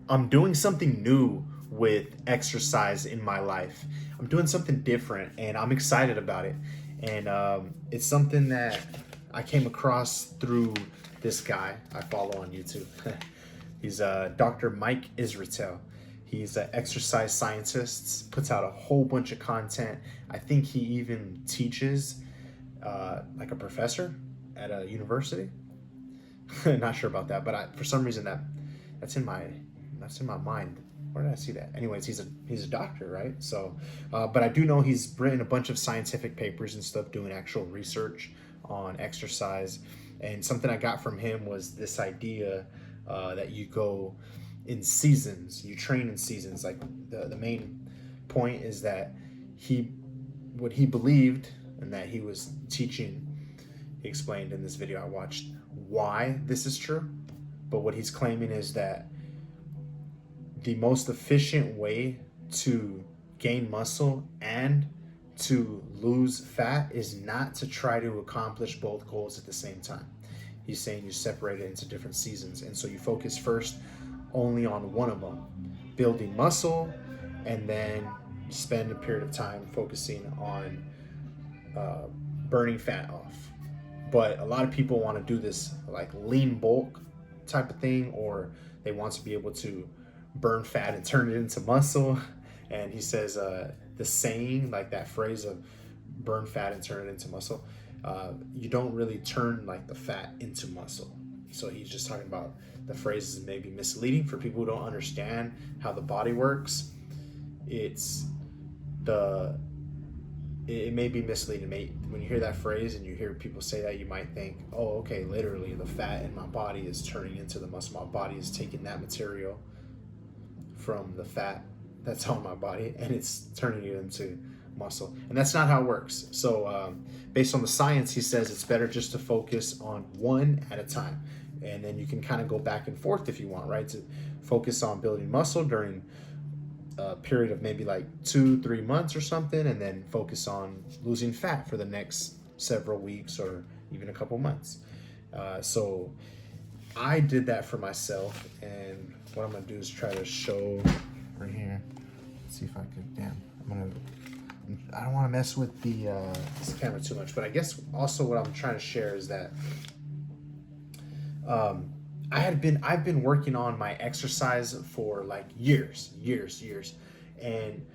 I'm doing something new with exercise in my life. I'm doing something different, and I'm excited about it. And it's something that I came across through this guy I follow on YouTube. He's Dr. Mike Israetel. He's an exercise scientist, puts out a whole bunch of content. I think he even teaches like a professor at a university. Not sure about that, but for some reason that's in my that's in my mind. Where did I see that? Anyways, he's a doctor, right? So, but I do know he's written a bunch of scientific papers and stuff, doing actual research on exercise. And something I got from him was this idea that you go in seasons, you train in seasons. Like the main point is that he what he believed and that he was teaching. He explained in this video I watched why this is true, but what he's claiming is that the most efficient way to gain muscle and to lose fat is not to try to accomplish both goals at the same time. He's saying you separate it into different seasons, and so you focus first only on one of them, building muscle, and then spend a period of time focusing on uh, burning fat off. But a lot of people want to do this like lean bulk type of thing, or they want to be able to burn fat and turn it into muscle. And he says the saying, like that phrase of burn fat and turn it into muscle, you don't really turn like the fat into muscle. So he's just talking about the phrases may be misleading for people who don't understand how the body works. It's the it may be misleading. When you hear that phrase and you hear people say that, you might think, oh, okay, literally the fat in my body is turning into the muscle. My body is taking that material from the fat that's on my body and it's turning it into muscle. And that's not how it works. So based on the science, he says it's better just to focus on one at a time. And then you can kind of go back and forth if you want, right? To focus on building muscle during a period of maybe like 2-3 months or something, and then focus on losing fat for the next several weeks or even a couple months. So I did that for myself, and what I'm gonna do is try to show right here. Let's see if I could. Damn, I don't want to mess with this camera too much, but I guess also what I'm trying to share is that um, I've been working on my exercise for like years, and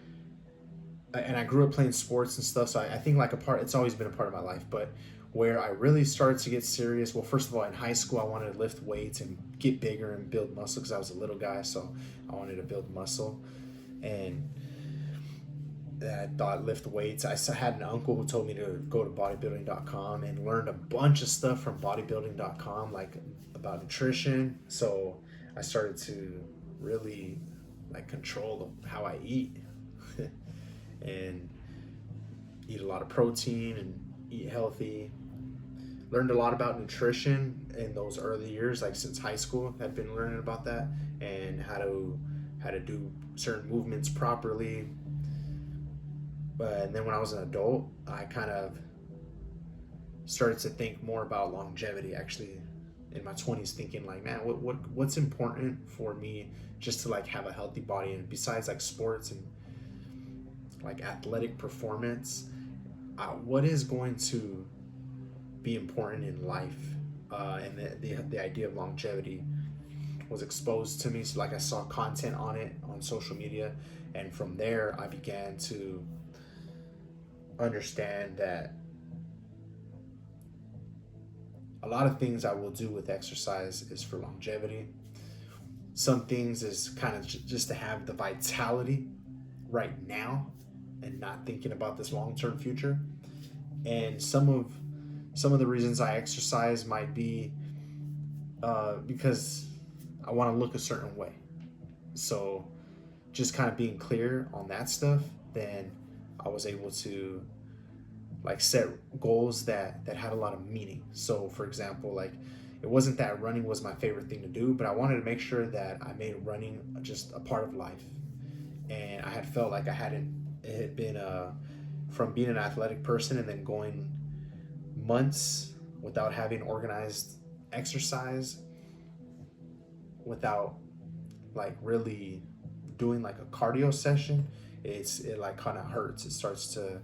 I grew up playing sports and stuff. So I think like it's always been a part of my life. But where I really started to get serious, well, first of all, in high school, I wanted to lift weights and get bigger and build muscle because I was a little guy. So I wanted to build muscle, and I thought lift weights. I had an uncle who told me to go to bodybuilding.com and learned a bunch of stuff from bodybuilding.com, like about nutrition. So I started to really like control how I eat and eat a lot of protein and eat healthy. Learned a lot about nutrition in those early years, like since high school. I've been learning about that and how to do certain movements properly. And then when I was an adult, I kind of started to think more about longevity. Actually, in my 20s, thinking like, man, what's important for me just to like have a healthy body, and besides like sports and like athletic performance, what is going to be important in life? And the idea of longevity was exposed to me. So like I saw content on it on social media, and from there I began to understand that a lot of things I will do with exercise is for longevity. Some things is kind of just to have the vitality right now and not thinking about this long-term future. And some of the reasons I exercise might be because I want to look a certain way. So just kind of being clear on that stuff, then I was able to like set goals that had a lot of meaning. So for example, like it wasn't that running was my favorite thing to do, but I wanted to make sure that I made running just a part of life. And I had felt like I hadn't it had been from being an athletic person and then going months without having organized exercise, without like really doing like a cardio session, it like kind of hurts. It starts to,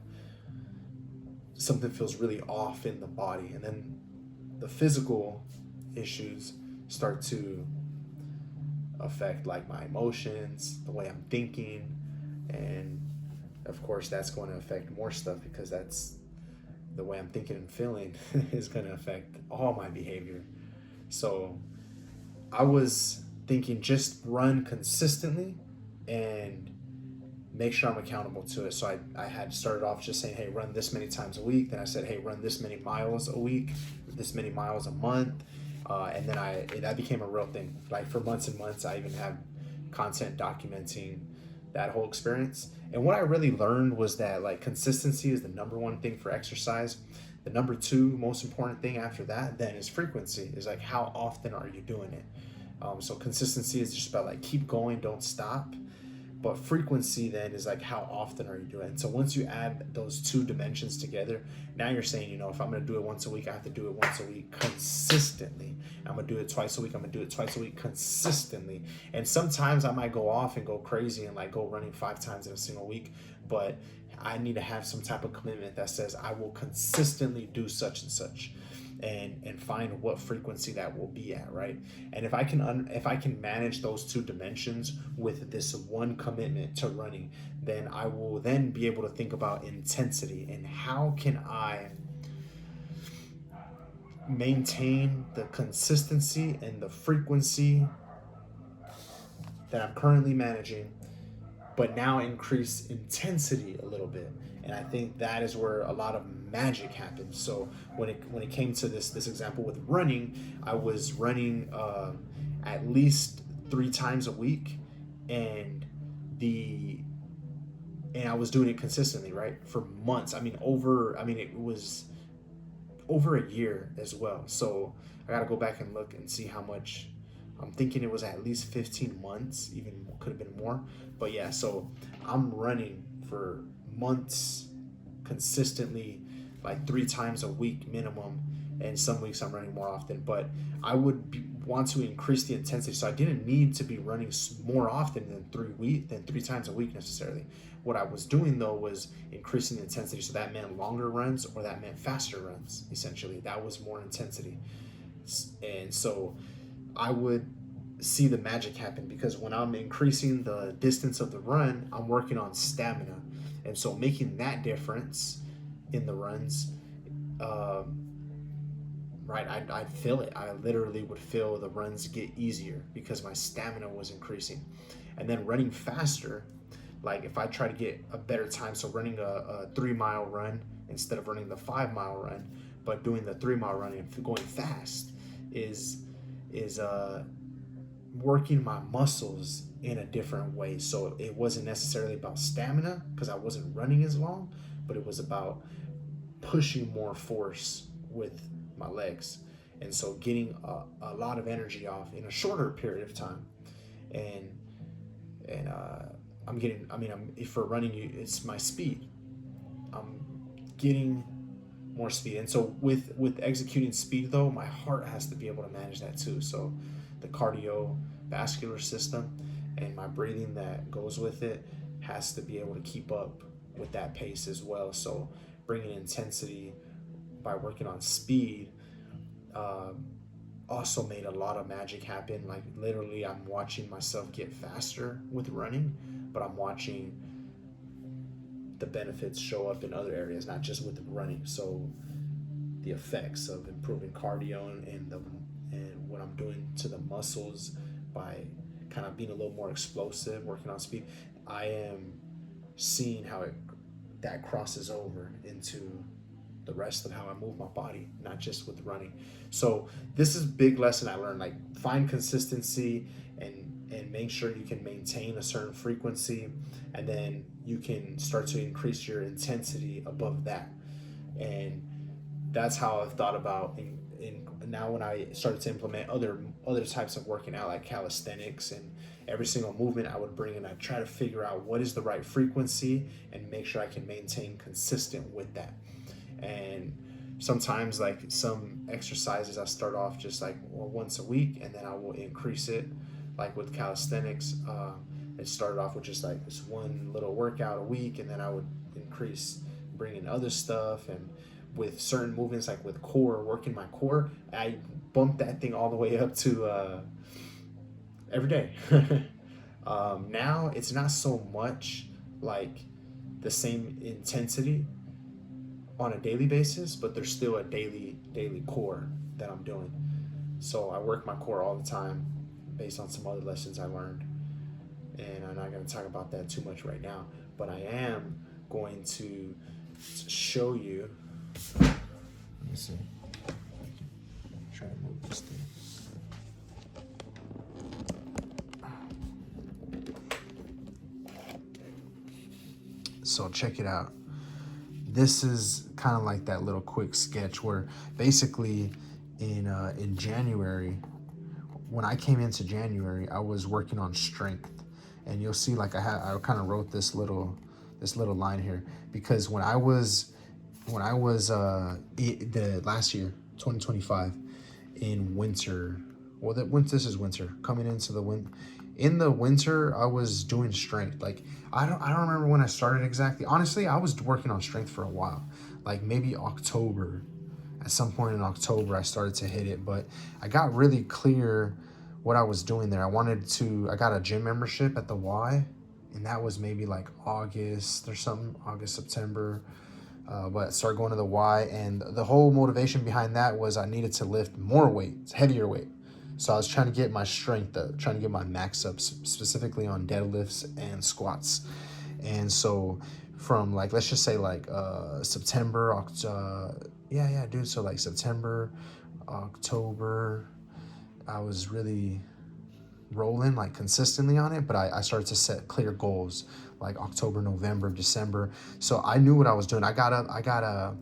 something feels really off in the body, and then the physical issues start to affect like my emotions, the way I'm thinking, and of course that's going to affect more stuff because that's the way I'm thinking and feeling is going to affect all my behavior. So I was thinking just run consistently and make sure I'm accountable to it. So I had started off just saying, hey, run this many times a week. Then I said, hey, run this many miles a week, this many miles a month. And then that became a real thing. Like for months and months, I even have content documenting that whole experience. And what I really learned was that like consistency is the number one thing for exercise. The number two most important thing after that then is frequency. Is like how often are you doing it? So consistency is just about like keep going, don't stop. But frequency then is like how often are you doing it? So once you add those two dimensions together, now you're saying, if I'm gonna do it once a week, I have to do it once a week consistently. I'm gonna do it twice a week, I'm gonna do it twice a week consistently. And sometimes I might go off and go crazy and like go running 5 times in a single week, but I need to have some type of commitment that says I will consistently do such and such, and find what frequency that will be at, right? And if I can manage those two dimensions with this one commitment to running, then I will then be able to think about intensity and how can I maintain the consistency and the frequency that I'm currently managing, but now increase intensity a little bit. And I think that is where a lot of magic happens. So when it came to this example with running, I was running at least 3 times a week, and the and I was doing it consistently, right, for months. It was over a year as well. So I got to go back and look and see how much. I'm thinking it was at least 15 months, even could have been more. But yeah, so I'm running for months consistently, like 3 times a week minimum. And some weeks I'm running more often, but I would want to increase the intensity. So I didn't need to be running more often than 3 times a week necessarily. What I was doing though was increasing the intensity. So that meant longer runs or that meant faster runs. Essentially, that was more intensity. And so I would see the magic happen because when I'm increasing the distance of the run, I'm working on stamina. And so making that difference in the runs, right, I'd feel it. I literally would feel the runs get easier because my stamina was increasing. And then running faster, like if I try to get a better time, so running a 3 mile run instead of running the 5 mile run, but doing the 3 mile run and going fast is working my muscles in a different way. So it wasn't necessarily about stamina because I wasn't running as long, but it was about pushing more force with my legs. And so getting a lot of energy off in a shorter period of time. And and I'm getting, if for running, it's my speed. I'm getting more speed. And so with executing speed though, my heart has to be able to manage that too. So the cardiovascular system and my breathing that goes with it has to be able to keep up with that pace as well. So bringing intensity by working on speed also made a lot of magic happen. Like literally I'm watching myself get faster with running, but I'm watching the benefits show up in other areas, not just with the running. So the effects of improving cardio and what I'm doing to the muscles by kind of being a little more explosive, working on speed, I am seeing how that crosses over into the rest of how I move my body, not just with running. So this is a big lesson I learned. Like find consistency and make sure you can maintain a certain frequency, and then you can start to increase your intensity above that. And that's how I've thought about in now when I started to implement other types of working out like calisthenics, and every single movement I would bring in, I try to figure out what is the right frequency and make sure I can maintain consistent with that. And sometimes like some exercises I start off just like once a week, and then I will increase it like with calisthenics, it started off with just like this one little workout a week, and then I would increase, bring in other stuff. And with certain movements, like with core, working my core, I bumped that thing all the way up to every day. Now it's not so much like the same intensity on a daily basis, but there's still a daily core that I'm doing. So I work my core all the time based on some other lessons I learned. And I'm not going to talk about that too much right now, but I am going to show you. Let me see. Try to move this thing. So check it out. This is kind of like that little quick sketch where basically in January, when I came into January, I was working on strength, and you'll see like I kind of wrote this little line here because when I was the last year 2025 in winter, well this is winter coming into the winter. In the winter, I was doing strength. Like I don't remember when I started exactly. Honestly, I was working on strength for a while, like maybe October. At some point in October, I started to hit it, but I got really clear what I was doing there. I got a gym membership at the Y, and that was maybe like August or something, August, September. But I started going to the Y, and the whole motivation behind that was I needed to lift more weight, heavier weight. So I was trying to get my strength up, trying to get my max up, specifically on deadlifts and squats. And so from like, let's just say like September, dude. So like September, October, I was really rolling like consistently on it, but I started to set clear goals like October, November, December. So I knew what I was doing. I got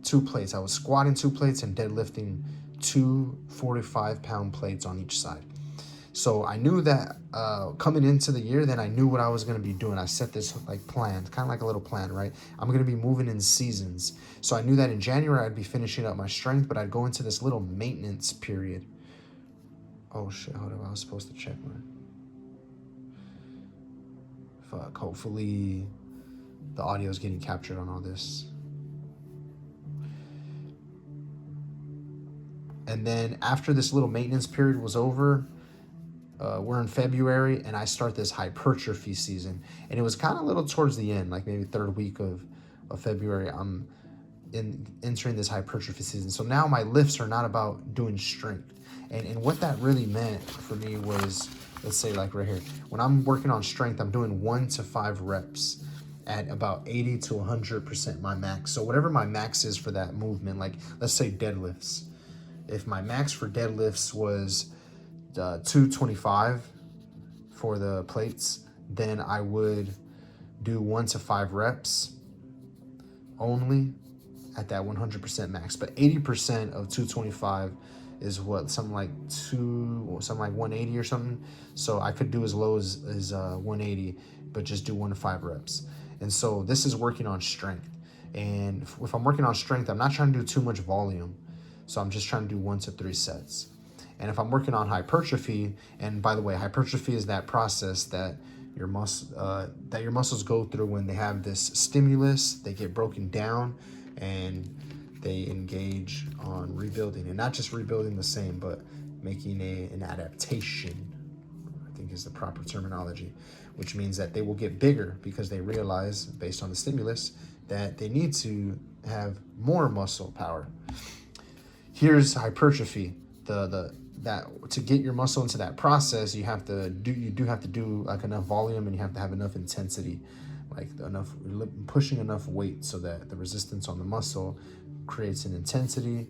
2 plates. I was squatting 2 plates and deadlifting 2 45-pound plates on each side. So I knew that coming into the year, then I knew what I was going to be doing. I set this like plan, kind of like a little plan, right? I'm going to be moving in seasons. So I knew that in January I'd be finishing up my strength, but I'd go into this little maintenance period. Oh shit, hold on, I was supposed to check my... Fuck, hopefully the audio is getting captured on all this. And then after this little maintenance period was over, we're in February, and I start this hypertrophy season. And it was kind of a little towards the end, like maybe 3rd week of February, I'm entering this hypertrophy season. So now my lifts are not about doing strength. And what that really meant for me was, let's say like right here, when I'm working on strength, I'm doing 1 to 5 reps at about 80 to 100% my max. So whatever my max is for that movement, like let's say deadlifts. If my max for deadlifts was 225 for the plates, then I would do 1 to 5 reps only at that 100% max. But 80% of 225 is what, something like 180 or something. So I could do as low as 180, but just do 1 to 5 reps. And so this is working on strength. And if I'm working on strength, I'm not trying to do too much volume. So I'm just trying to do 1 to 3 sets. And if I'm working on hypertrophy, and by the way, hypertrophy is that process that your muscles go through when they have this stimulus, they get broken down, and they engage on rebuilding, and not just rebuilding the same, but making an adaptation, I think is the proper terminology, which means that they will get bigger because they realize, based on the stimulus, that they need to have more muscle power. Here's hypertrophy. That to get your muscle into that process, you do have to do like enough volume, and you have to have enough intensity, like pushing enough weight so that the resistance on the muscle creates an intensity,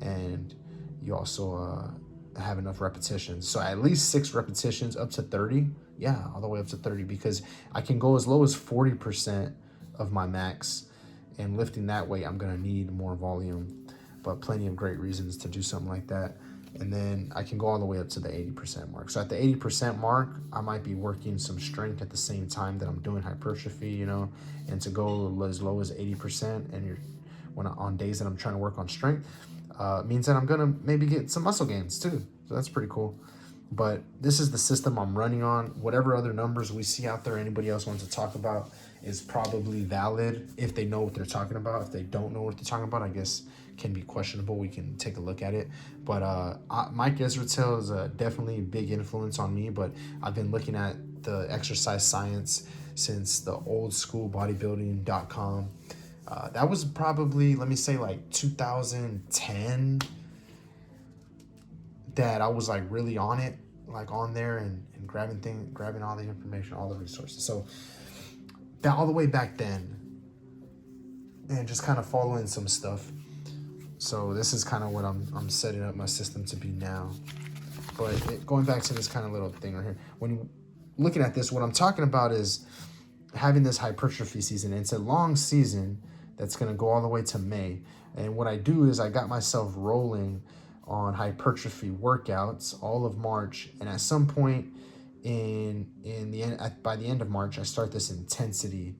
and you also have enough repetitions. So at least 6 repetitions up to 30. Yeah, all the way up to 30, because I can go as low as 40% of my max, and lifting that weight, I'm gonna need more volume, but plenty of great reasons to do something like that. And then I can go all the way up to the 80% mark. So at the 80% mark, I might be working some strength at the same time that I'm doing hypertrophy, and to go as low as 80%, and on days that I'm trying to work on strength, means that I'm gonna maybe get some muscle gains too. So that's pretty cool. But this is the system I'm running on. Whatever other numbers we see out there, anybody else wants to talk about, is probably valid if they know what they're talking about. If they don't know what they're talking about, I guess can be questionable. We can take a look at it. But Mike Israetel is definitely a big influence on me. But I've been looking at the exercise science since the old school bodybuilding.com. That was probably, let me say, like 2010 that I was like really on it, like on there and grabbing all the information, all the resources. So that all the way back then, and just kind of following some stuff. So this is kind of what I'm setting up my system to be now. But going back to this kind of little thing right here, when you looking at this, what I'm talking about is having this hypertrophy season. It's a long season that's going to go all the way to May. And what I do is I got myself rolling on hypertrophy workouts all of March, and at some point in the end, by the end of March, I start this intensity,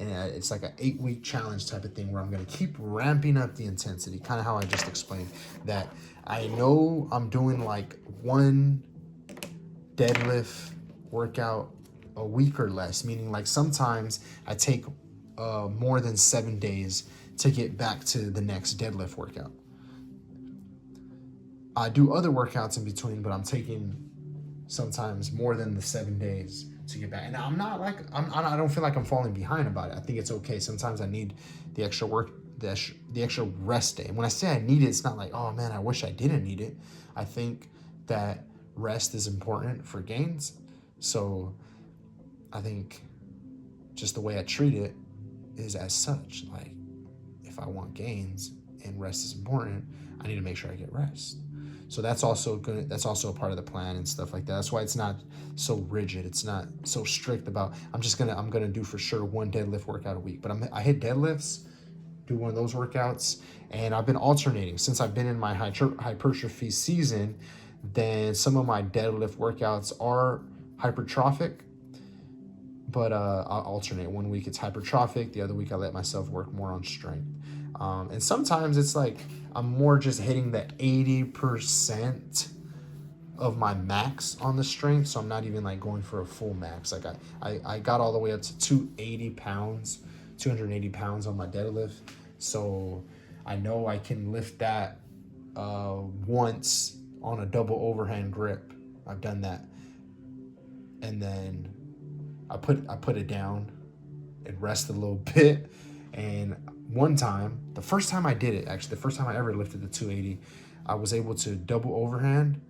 and it's like an 8-week challenge type of thing where I'm going to keep ramping up the intensity, kind of how I just explained. That I know I'm doing like one deadlift workout a week or less, meaning like sometimes I take more than 7 days to get back to the next deadlift workout. I do other workouts in between, but I'm taking sometimes more than the 7 days to get back. And I'm not like, I don't feel like I'm falling behind about it. I think it's okay. Sometimes I need the extra work, the extra rest day. And when I say I need it, it's not like, oh man, I wish I didn't need it. I think that rest is important for gains. So I think just the way I treat it is as such. Like, if I want gains and rest is important, I need to make sure I get rest. So that's also good. That's also a part of the plan and stuff like that. That's why it's not so rigid. It's not so strict about I'm gonna do for sure one deadlift workout a week. But I hit deadlifts, do one of those workouts, and I've been alternating since I've been in my hypertrophy season. Then some of my deadlift workouts are hypertrophic, but I'll alternate. One week it's hypertrophic, the other week I let myself work more on strength. And sometimes it's like I'm more just hitting the 80% of my max on the strength, so I'm not even like going for a full max. Like I got all the way up to 280 pounds on my deadlift, so I know I can lift that once on a double overhand grip. I've done that, and then I put it down and rest a little bit. And one time, the first time I did it, actually the first time I ever lifted the 280, I was able to double overhand,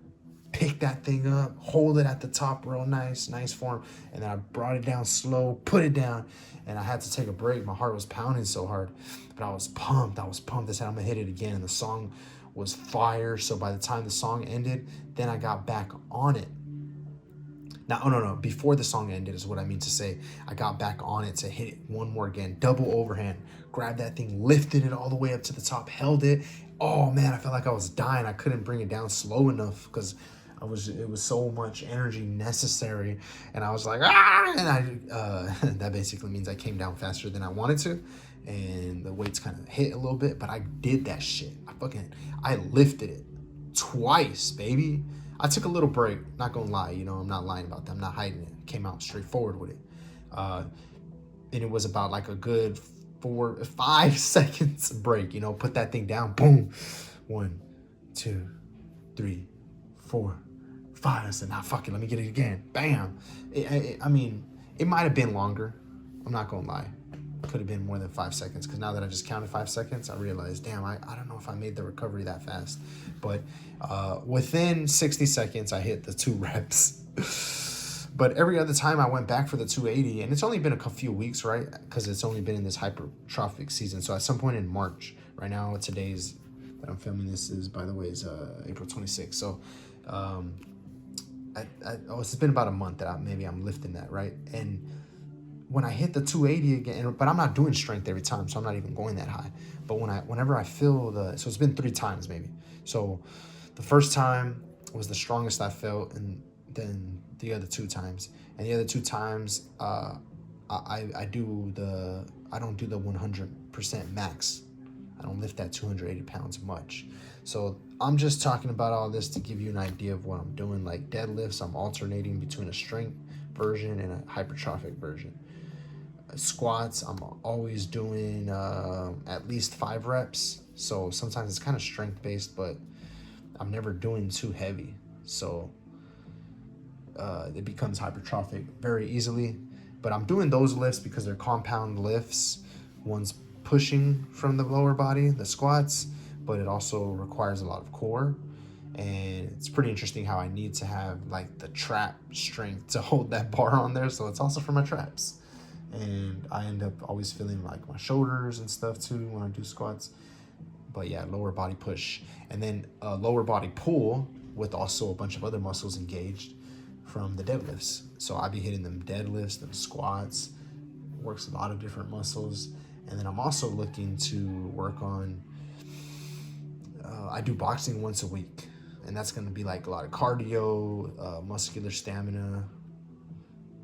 pick that thing up, hold it at the top real nice form, and then I brought it down slow, put it down, and I had to take a break. My heart was pounding so hard, but I was pumped. I said, I'm gonna hit it again, and the song was fire. So by the time the song ended, then I got back on it. Now, no, before the song ended is what I mean to say. I got back on it to hit it one more again, double overhand, grabbed that thing, lifted it all the way up to the top, held it. Oh man, I felt like I was dying. I couldn't bring it down slow enough because it was so much energy necessary, and I was like, and that basically means I came down faster than I wanted to, and the weights kind of hit a little bit, but I did that shit. I lifted it twice, baby. I took a little break, not gonna lie, I'm not lying about that. I'm not hiding it. Came out straightforward with it. And it was about like a good 4 or 5 seconds break, put that thing down, boom. 1, 2, 3, 4, 5. I said, nah, fuck it, let me get it again. Bam. I mean, it might have been longer. I'm not gonna lie. Could have been more than 5 seconds, because now that I just counted 5 seconds, I realized, damn, I don't know if I made the recovery that fast. But within 60 seconds, I hit the 2 reps. But every other time I went back for the 280, and it's only been a few weeks, right? Because it's only been in this hypertrophic season. So at some point in March, right now, today's that I'm filming this is, by the way, is April 26th. So it's been about a month that I'm lifting that, right? And when I hit the 280 again, but I'm not doing strength every time, so I'm not even going that high. But whenever I feel so it's been 3 times maybe. So the first time was the strongest I felt, and then the other 2 times. And the other 2 times, I don't do the 100% max. I don't lift that 280 pounds much. So I'm just talking about all this to give you an idea of what I'm doing. Like deadlifts, I'm alternating between a strength version and a hypertrophic version. Squats, I'm always doing at least 5 reps. So sometimes it's kind of strength based, but I'm never doing too heavy. So it becomes hypertrophic very easily. But I'm doing those lifts because they're compound lifts. One's pushing from the lower body, the squats, but it also requires a lot of core. And it's pretty interesting how I need to have like the trap strength to hold that bar on there. So it's also for my traps. And I end up always feeling like my shoulders and stuff too when I do squats. But yeah, lower body push. And then a lower body pull with also a bunch of other muscles engaged from the deadlifts. So I be hitting them deadlifts, them squats, works a lot of different muscles. And then I'm also looking to work on, I do boxing once a week. And that's going to be like a lot of cardio, muscular stamina,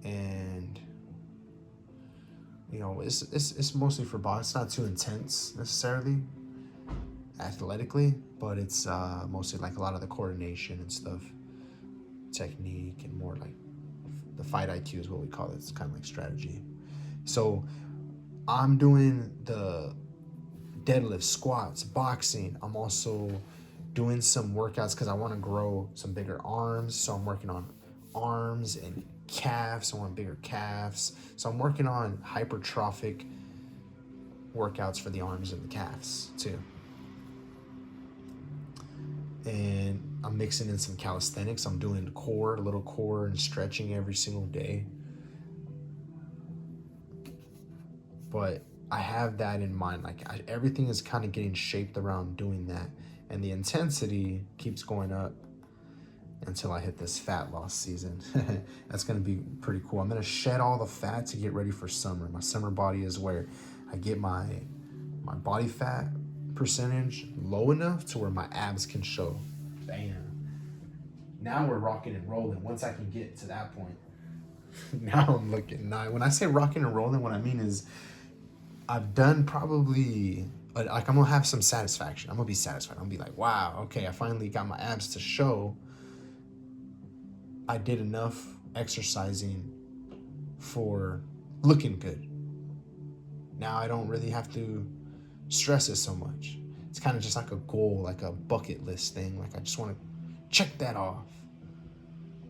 and it's mostly for boxing. It's not too intense necessarily athletically, but it's mostly like a lot of the coordination and stuff, technique, and more like the fight IQ is what we call it. It's kind of like strategy. So I'm doing the deadlift, squats, boxing. I'm also doing some workouts because I want to grow some bigger arms. So I'm working on arms and calves. I want bigger calves. So I'm working on hypertrophic workouts for the arms and the calves too. And I'm mixing in some calisthenics. I'm doing core, a little core and stretching every single day. But I have that in mind. Like everything is kind of getting shaped around doing that. And the intensity keeps going up until I hit this fat loss season. That's going to be pretty cool. I'm going to shed all the fat to get ready for summer. My summer body is where I get my body fat percentage low enough to where my abs can show. Bam. Now we're rocking and rolling. Once I can get to that point, now I'm looking. Now, when I say rocking and rolling, what I mean is I've done probably, like, I'm going to have some satisfaction. I'm going to be satisfied. I'm going to be like, wow, okay, I finally got my abs to show. I did enough exercising for looking good. Now I don't really have to stress it so much. It's kind of just like a goal, like a bucket list thing. Like I just want to check that off.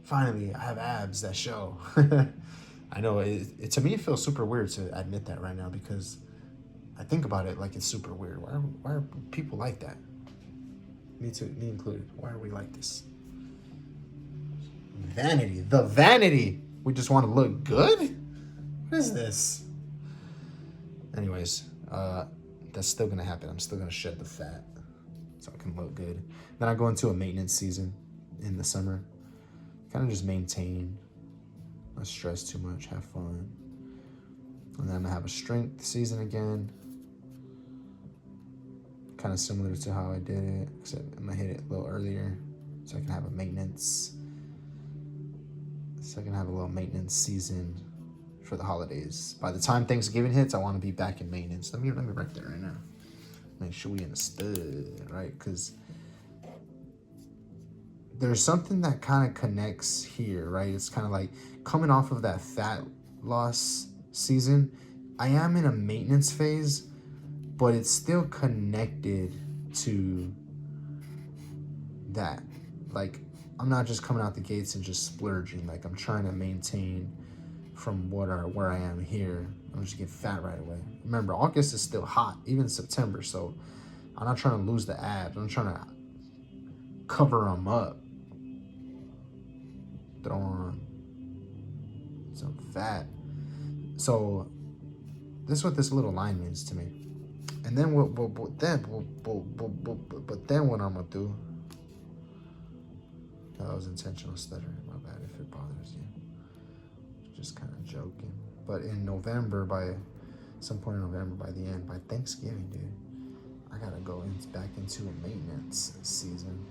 Finally, I have abs that show. I know it to me it feels super weird to admit that right now because I think about it like it's super weird. Why are people like that? Me included. Why are we like this? Vanity. The vanity. We just want to look good? What is this? Anyways, that's still going to happen. I'm still going to shed the fat so I can look good. Then I go into a maintenance season in the summer. Kind of just maintain, not stress too much, have fun. And then I'm going to have a strength season again. Kind of similar to how I did it, except I'm going to hit it a little earlier so I can have a maintenance. So I can have a little maintenance season for the holidays. By the time Thanksgiving hits, I want to be back in maintenance. Let me write that right now. Make sure we understood, right? Because there's something that kind of connects here, right? It's kind of like coming off of that fat loss season. I am in a maintenance phase, but it's still connected to that. Like, I'm not just coming out the gates and just splurging. Like, I'm trying to maintain from where I am here. I'm just getting fat right away. Remember, August is still hot, even September. So I'm not trying to lose the abs. I'm trying to cover them up. Throw on some fat. So this is what this little line means to me. And then but then what I'm gonna do? That was intentional stuttering. My bad if it bothers you. Just kind of joking. But in November, by some point in November, by the end, by Thanksgiving, dude, I gotta go back into a maintenance season.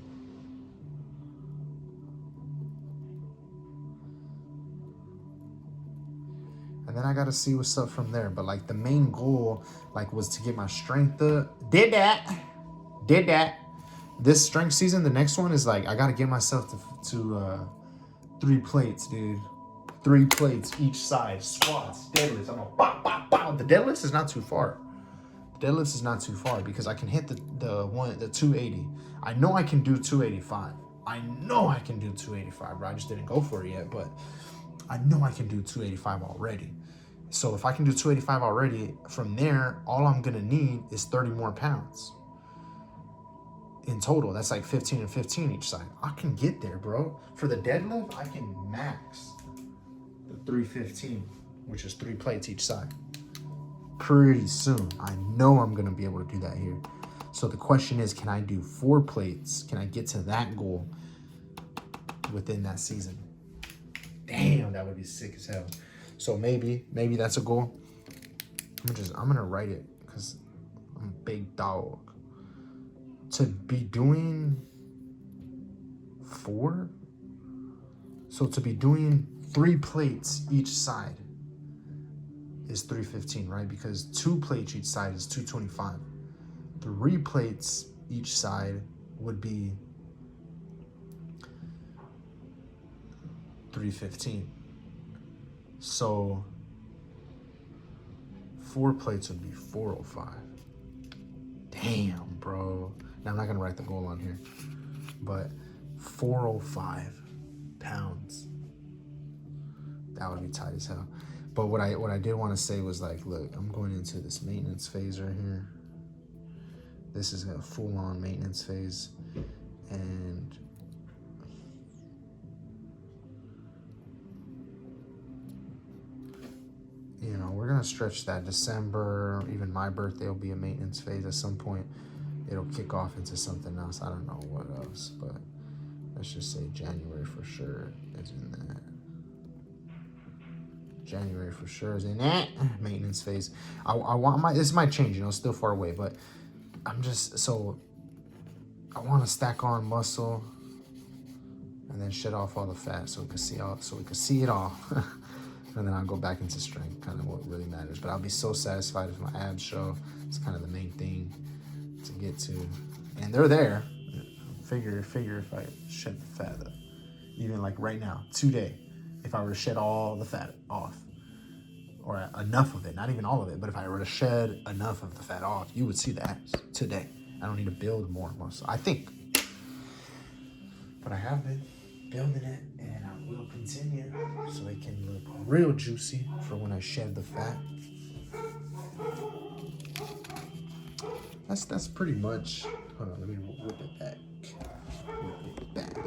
And then I gotta see what's up from there. But like the main goal, like, was to get my strength up. Did that. This strength season, the next one is like I gotta get myself to 3 plates, dude. 3 plates each side. Squats, deadlifts. I'm gonna bop, bop, bop. The deadlifts is not too far. Deadlifts is not too far because I can hit the 280. I know I can do 285. I know I can do 285, bro. I just didn't go for it yet, but I know I can do 285 already. So if I can do 285 already, from there, all I'm gonna need is 30 more pounds. In total, that's like 15 and 15 each side. I can get there, bro. For the deadlift, I can max the 315, which is 3 plates each side. Pretty soon. I know I'm gonna be able to do that here. So the question is, can I do 4 plates? Can I get to that goal within that season? Damn, that would be sick as hell. So maybe that's a goal. I'm gonna write it because I'm a big dog. To be doing 4, so to be doing 3 plates each side is 315, right? Because 2 plates each side is 225. 3 plates each side would be 315. So 4 plates would be 405. Damn, bro. Now I'm not gonna write the goal on here, but 405 pounds. That would be tight as hell. But what I did want to say was like, look, I'm going into this maintenance phase right here. This is a full-on maintenance phase, and you know, we're gonna stretch that. December, even my birthday will be a maintenance phase at some point. It'll kick off into something else. I don't know what else, but let's just say January for sure is in that. January for sure is in that maintenance phase. I want this might change, you know, still far away, but I'm just, so I want to stack on muscle and then shed off all the fat so we can see it all. And then I'll go back into strength, kind of what really matters. But I'll be so satisfied if my abs show. It's kind of the main thing to get to. And they're there. Figure if I shed the fat up. Even like right now, today, if I were to shed all the fat off, or enough of it, not even all of it, but if I were to shed enough of the fat off, you would see the abs today. I don't need to build more muscle, I think. But I have been building it, and I will continue so it can look real juicy for when I shed the fat. That's pretty much. Hold on, let me whip it back. Whip it back.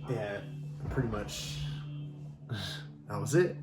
Yeah, pretty much. That was it.